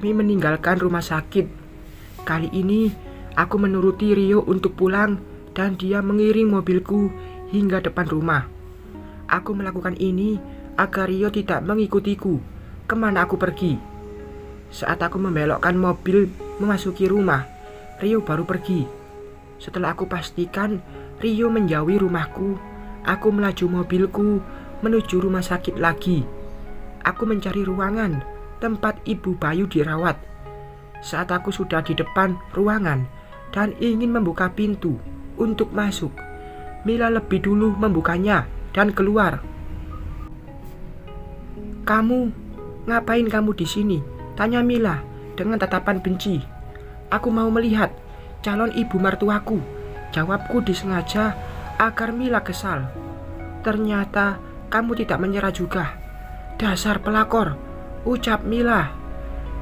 Kami meninggalkan rumah sakit. Kali ini aku menuruti Rio untuk pulang dan dia mengiring mobilku hingga depan rumah. Aku melakukan ini agar Rio tidak mengikutiku kemana aku pergi. Saat aku membelokkan mobil memasuki rumah, Rio baru pergi. Setelah aku pastikan Rio menjauhi rumahku, aku melaju mobilku menuju rumah sakit lagi. Aku mencari ruangan tempat Ibu Bayu dirawat. Saat aku sudah di depan ruangan dan ingin membuka pintu untuk masuk, Mila lebih dulu membukanya dan keluar. "Kamu, ngapain kamu di sini?" tanya Mila dengan tatapan benci. "Aku mau melihat calon ibu mertuaku," jawabku disengaja agar Mila kesal. "Ternyata kamu tidak menyerah juga. Dasar pelakor," ucap Mila.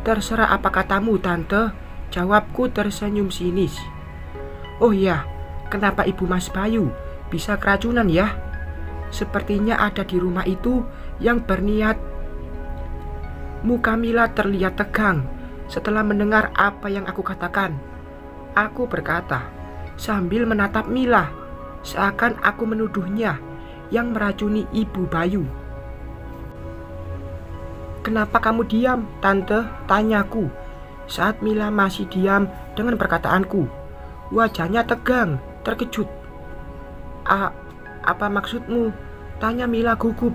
"Terserah apa katamu, Tante," jawabku tersenyum sinis. "Oh ya, kenapa Ibu Mas Bayu bisa keracunan ya? Sepertinya ada di rumah itu yang berniat." Muka Mila terlihat tegang setelah mendengar apa yang aku katakan. Aku berkata sambil menatap Mila, seakan aku menuduhnya yang meracuni Ibu Bayu. "Kenapa kamu diam, Tante?" tanyaku saat Mila masih diam dengan perkataanku. Wajahnya tegang, terkejut. Apa maksudmu?" tanya Mila gugup.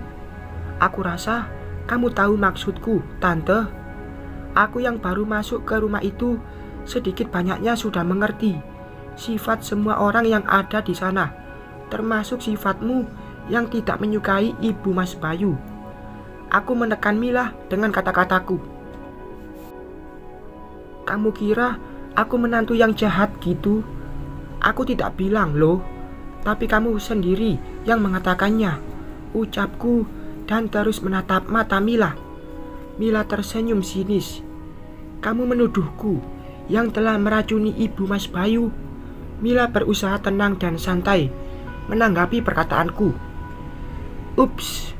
"Aku rasa kamu tahu maksudku, Tante. Aku yang baru masuk ke rumah itu sedikit banyaknya sudah mengerti sifat semua orang yang ada di sana, termasuk sifatmu yang tidak menyukai Ibu Mas Bayu." Aku menekan Mila dengan kata-kataku. "Kamu kira aku menantu yang jahat gitu? Aku tidak bilang loh, tapi kamu sendiri yang mengatakannya," ucapku dan terus menatap mata Mila. Mila tersenyum sinis. "Kamu menuduhku yang telah meracuni Ibu Mas Bayu?" Mila berusaha tenang dan santai menanggapi perkataanku. "Ups."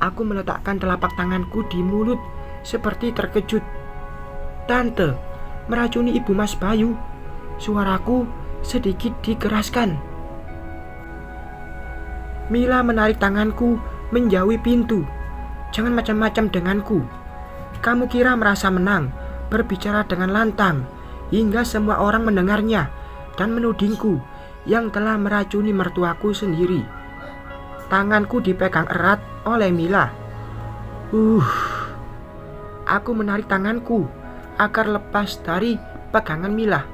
Aku meletakkan telapak tanganku di mulut seperti terkejut. "Tante, meracuni Ibu Mas Bayu?" Suaraku sedikit dikeraskan. Mila menarik tanganku menjauhi pintu. "Jangan macam-macam denganku. Kamu kira merasa menang berbicara dengan lantang hingga semua orang mendengarnya dan menudingku yang telah meracuni mertuaku sendiri." Tanganku dipegang erat oleh Mila. Aku menarik tanganku agar lepas dari pegangan Mila.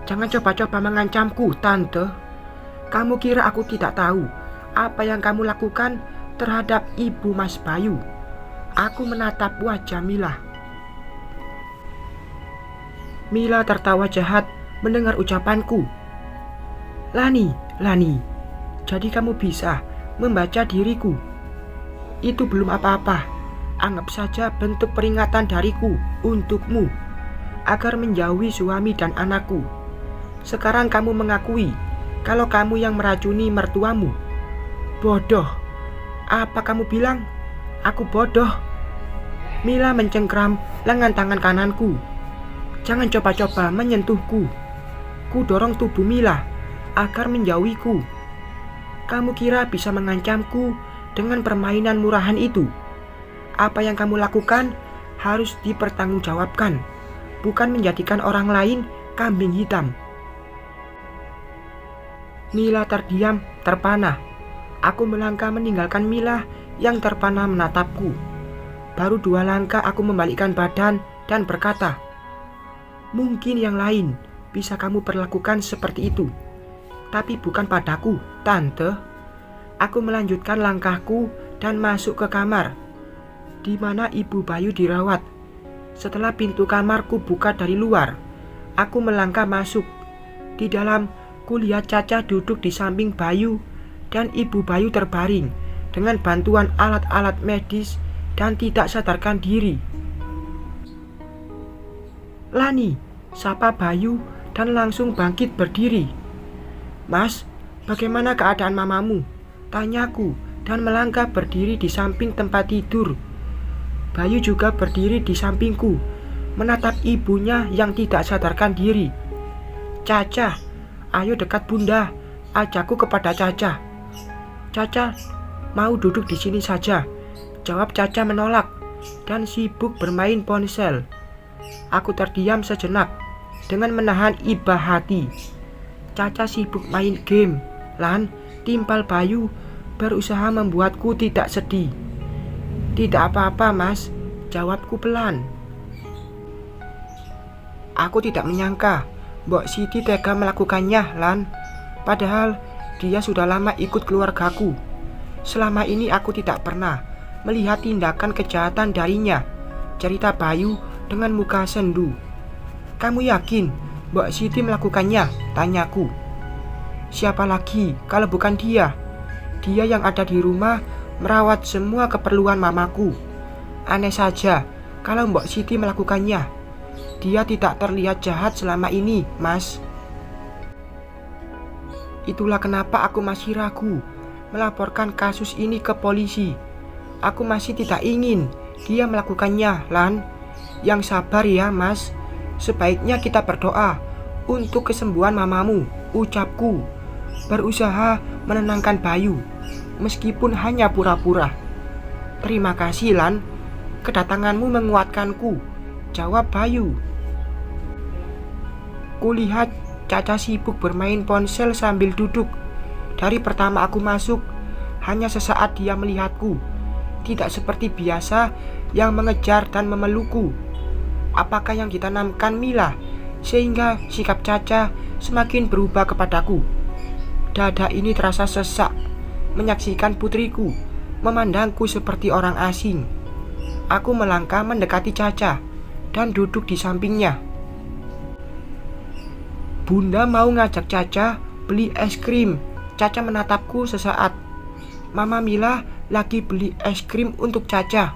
"Jangan coba-coba mengancamku, Tante. Kamu kira aku tidak tahu apa yang kamu lakukan terhadap Ibu Mas Bayu?" Aku menatap wajah Mila. Mila tertawa jahat mendengar ucapanku. Lani, jadi kamu bisa membaca diriku. Itu belum apa-apa. Anggap saja bentuk peringatan dariku untukmu agar menjauhi suami dan anakku. Sekarang kamu mengakui kalau kamu yang meracuni mertuamu." "Bodoh. Apa kamu bilang? Aku bodoh?" Mila mencengkram lengan tangan kananku. "Jangan coba-coba menyentuhku." Ku dorong tubuh Mila agar menjauhiku. "Kamu kira bisa mengancamku dengan permainan murahan itu? Apa yang kamu lakukan harus dipertanggungjawabkan, bukan menjadikan orang lain kambing hitam." Mila terdiam, terpana. Aku melangkah meninggalkan Mila yang terpana menatapku. Baru 2 langkah aku membalikkan badan dan berkata, "Mungkin yang lain bisa kamu perlakukan seperti itu, tapi bukan padaku, Tante." Aku melanjutkan langkahku dan masuk ke kamar di mana Ibu Bayu dirawat. Setelah pintu kamarku buka dari luar, aku melangkah masuk. Di dalam, kulihat Caca duduk di samping Bayu dan Ibu Bayu terbaring dengan bantuan alat-alat medis dan tidak sadarkan diri. "Lani," sapa Bayu dan langsung bangkit berdiri. "Mas, bagaimana keadaan mamamu?" tanyaku dan melangkah berdiri di samping tempat tidur. Bayu juga berdiri di sampingku menatap ibunya yang tidak sadarkan diri. Caca, ayo dekat bunda, ajakku kepada Caca. Caca mau duduk di sini saja, jawab Caca menolak dan sibuk bermain ponsel. Aku terdiam sejenak dengan menahan iba hati. Caca sibuk main game, Lan, timpal Bayu berusaha membuatku tidak sedih. Tidak apa-apa mas, jawabku pelan. Aku tidak menyangka Mbok Siti tega melakukannya, Lan. Padahal dia sudah lama ikut keluargaku. Selama ini aku tidak pernah melihat tindakan kejahatan darinya, cerita Bayu dengan muka sendu. Kamu yakin Mbok Siti melakukannya? Tanyaku. Siapa lagi kalau bukan dia? Dia yang ada di rumah merawat semua keperluan mamaku. Aneh saja kalau Mbok Siti melakukannya. Dia tidak terlihat jahat selama ini, Mas. Itulah kenapa aku masih ragu melaporkan kasus ini ke polisi. Aku masih tidak ingin dia melakukannya, Lan. Yang sabar ya, Mas. Sebaiknya kita berdoa untuk kesembuhan mamamu, ucapku, berusaha menenangkan Bayu, meskipun hanya pura-pura. Terima kasih, Lan. Kedatanganmu menguatkanku, jawab Bayu. Kulihat Caca sibuk bermain ponsel sambil duduk. Dari pertama aku masuk, hanya sesaat dia melihatku. Tidak seperti biasa yang mengejar dan memelukku. Apakah yang ditanamkan Mila sehingga sikap Caca semakin berubah kepadaku? Dada ini terasa sesak menyaksikan putriku memandangku seperti orang asing. Aku melangkah mendekati Caca dan duduk di sampingnya. Bunda mau ngajak Caca beli es krim. Caca menatapku sesaat. Mama Mila lagi beli es krim untuk Caca.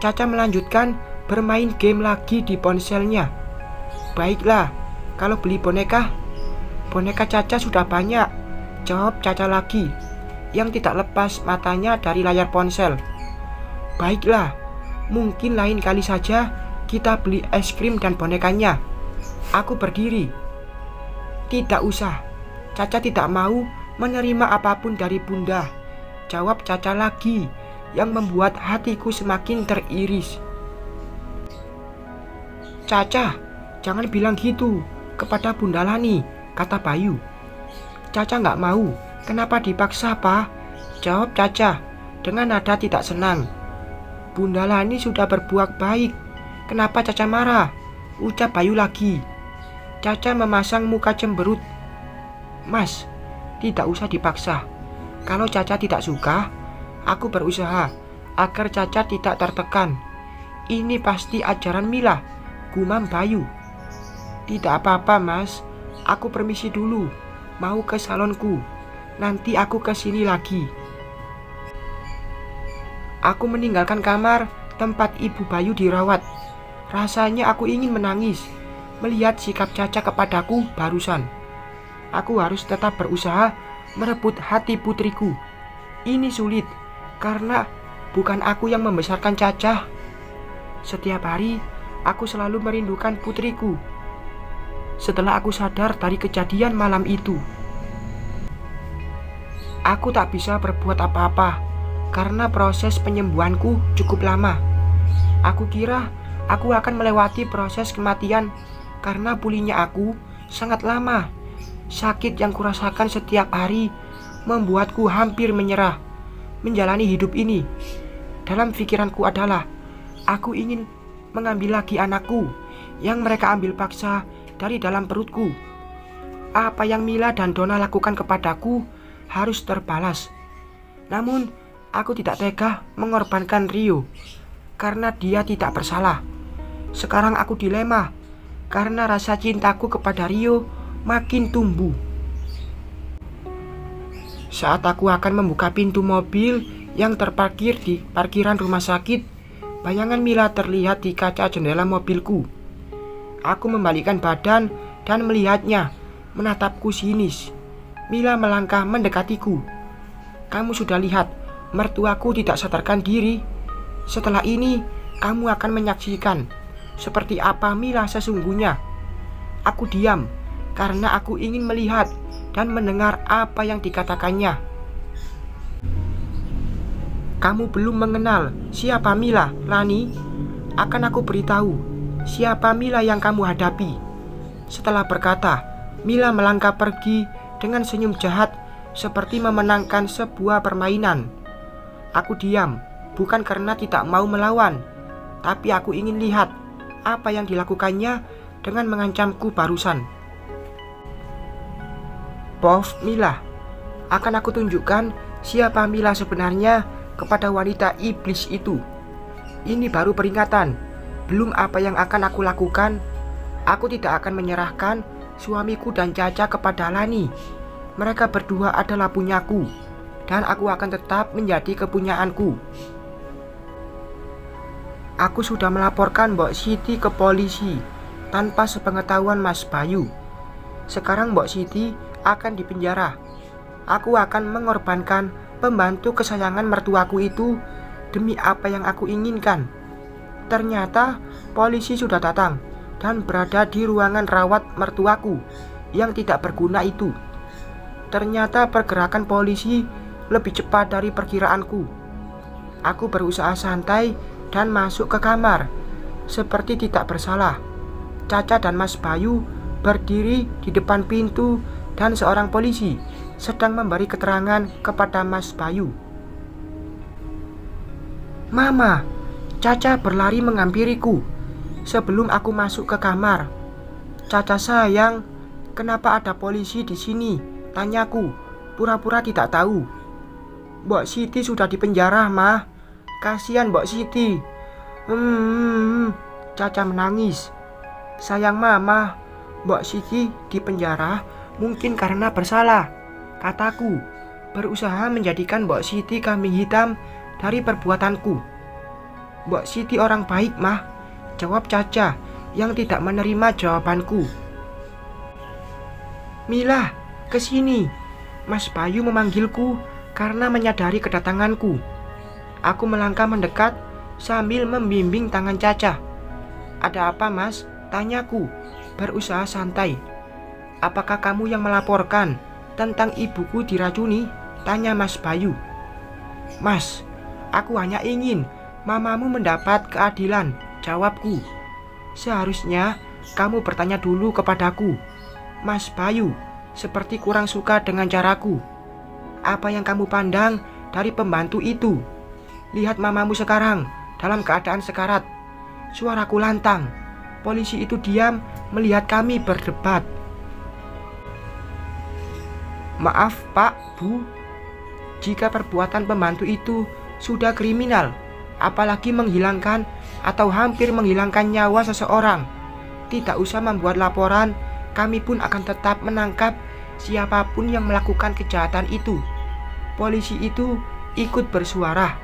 Caca melanjutkan bermain game lagi di ponselnya. Baiklah, kalau beli boneka Caca sudah banyak, jawab Caca lagi, yang tidak lepas matanya dari layar ponsel. Baiklah, mungkin lain kali saja kita beli es krim dan bonekanya. Aku berdiri. Tidak usah, Caca tidak mau menerima apapun dari bunda, jawab Caca lagi, yang membuat hatiku semakin teriris. Caca, jangan bilang gitu kepada Bunda Lani, kata Bayu. Caca nggak mau. Kenapa dipaksa, Pak? Jawab Caca dengan nada tidak senang. Bunda Lani sudah berbuat baik. Kenapa Caca marah? Ucap Bayu lagi. Caca memasang muka cemberut. Mas, tidak usah dipaksa. Kalau Caca tidak suka, aku berusaha agar Caca tidak tertekan. Ini pasti ajaran Mila, gumam Bayu. Tidak apa-apa, Mas. Aku permisi dulu, mau ke salonku. Nanti aku ke sini lagi. Aku meninggalkan kamar tempat Ibu Bayu dirawat. Rasanya aku ingin menangis melihat sikap Caca kepadaku barusan. Aku harus tetap berusaha merebut hati putriku. Ini sulit karena bukan aku yang membesarkan Caca. Setiap hari aku selalu merindukan putriku. Setelah aku sadar dari kejadian malam itu, aku tak bisa berbuat apa-apa karena proses penyembuhanku cukup lama. Aku kira aku akan melewati proses kematian karena pulihnya aku sangat lama. Sakit yang kurasakan setiap hari membuatku hampir menyerah menjalani hidup ini. Dalam pikiranku adalah aku ingin mengambil lagi anakku yang mereka ambil paksa dari dalam perutku. Apa yang Mila dan Donna lakukan kepadaku harus terbalas. Namun aku tidak tega mengorbankan Rio karena dia tidak bersalah. Sekarang aku dilema karena rasa cintaku kepada Rio makin tumbuh. Saat aku akan membuka pintu mobil yang terparkir di parkiran rumah sakit, bayangan Mila terlihat di kaca jendela mobilku. Aku membalikkan badan dan melihatnya menatapku sinis. Mila melangkah mendekatiku. Kamu sudah lihat mertuaku tidak sadarkan diri. Setelah ini kamu akan menyaksikan seperti apa Mila sesungguhnya. Aku diam karena aku ingin melihat dan mendengar apa yang dikatakannya. Kamu belum mengenal siapa Mila, Lani? Akan aku beritahu siapa Mila yang kamu hadapi. Setelah berkata, Mila melangkah pergi dengan senyum jahat seperti memenangkan sebuah permainan. Aku diam, bukan karena tidak mau melawan, tapi aku ingin lihat apa yang dilakukannya dengan mengancamku barusan. Bof, Mila, akan aku tunjukkan siapa Mila sebenarnya kepada wanita iblis itu. Ini baru peringatan, belum apa yang akan aku lakukan. Aku tidak akan menyerahkan suamiku dan Caca kepada Lani. Mereka berdua adalah punyaku, dan aku akan tetap menjadi kepunyaanku. Aku sudah melaporkan Mbok Siti ke polisi tanpa sepengetahuan Mas Bayu. Sekarang Mbok Siti akan dipenjara. Aku akan mengorbankan pembantu kesayangan mertuaku itu demi apa yang aku inginkan. Ternyata polisi sudah datang dan berada di ruangan rawat mertuaku yang tidak berguna itu. Ternyata pergerakan polisi lebih cepat dari perkiraanku. Aku berusaha santai dan masuk ke kamar seperti tidak bersalah. Caca dan Mas Bayu berdiri di depan pintu dan seorang polisi sedang memberi keterangan kepada Mas Bayu. Mama, Caca berlari menghampiriku sebelum aku masuk ke kamar. Caca sayang, kenapa ada polisi di sini? Tanyaku, pura-pura tidak tahu. Mbok Siti sudah dipenjara, Mah. Kasihan Mbok Siti. Caca menangis. Sayang Mama, Mbok Siti dipenjara mungkin karena bersalah, kataku, berusaha menjadikan Mbok Siti kambing hitam dari perbuatanku. Mbok Siti orang baik, Mah, jawab Caca yang tidak menerima jawabanku. Mila, kesini. Mas Bayu memanggilku karena menyadari kedatanganku. Aku melangkah mendekat sambil membimbing tangan Caca. Ada apa, Mas? Tanyaku, berusaha santai. Apakah kamu yang melaporkan tentang ibuku diracuni? Tanya Mas Bayu. Mas, aku hanya ingin mamamu mendapat keadilan, jawabku. Seharusnya kamu bertanya dulu kepadaku. Mas Bayu seperti kurang suka dengan caraku. Apa yang kamu pandang dari pembantu itu? Lihat mamamu sekarang dalam keadaan sekarat. Suaraku lantang. Polisi itu diam melihat kami berdebat. Maaf Pak, Bu, jika perbuatan pembantu itu sudah kriminal, apalagi menghilangkan atau hampir menghilangkan nyawa seseorang, tidak usah membuat laporan. Kami pun akan tetap menangkap siapapun yang melakukan kejahatan itu. Polisi itu ikut bersuara.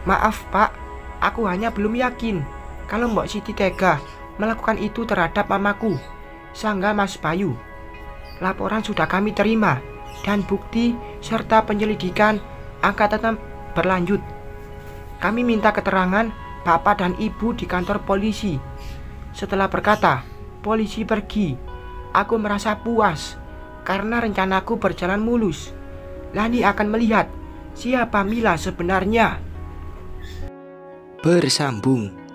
Maaf Pak, aku hanya belum yakin kalau Mbok Siti tega melakukan itu terhadap mamaku, sangga Mas Bayu. Laporan sudah kami terima dan bukti serta penyelidikan akan tetap berlanjut. Kami minta keterangan Bapak dan Ibu di kantor polisi. Setelah berkata, polisi pergi. Aku merasa puas karena rencanaku berjalan mulus. Lani akan melihat siapa Mila sebenarnya. Bersambung.